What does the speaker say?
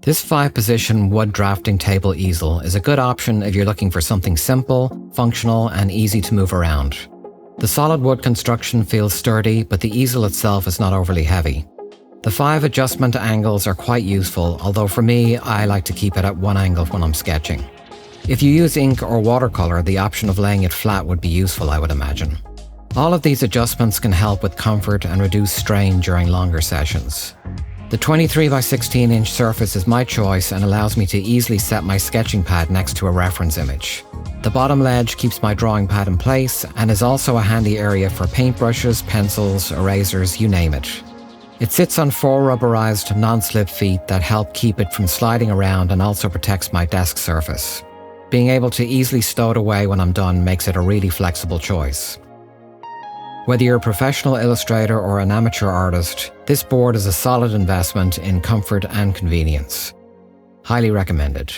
This 5-position wood drafting table easel is a good option if you're looking for something simple, functional, and easy to move around. The solid wood construction feels sturdy, but the easel itself is not overly heavy. The 5 adjustment angles are quite useful, although for me, I like to keep it at one angle when I'm sketching. If you use ink or watercolor, the option of laying it flat would be useful, I would imagine. All of these adjustments can help with comfort and reduce strain during longer sessions. The 23 by 16 inch surface is my choice and allows me to easily set my sketching pad next to a reference image. The bottom ledge keeps my drawing pad in place and is also a handy area for paintbrushes, pencils, erasers, you name it. It sits on 4 rubberized non-slip feet that help keep it from sliding around and also protects my desk surface. Being able to easily stow it away when I'm done makes it a really flexible choice. Whether you're a professional illustrator or an amateur artist, this board is a solid investment in comfort and convenience. Highly recommended.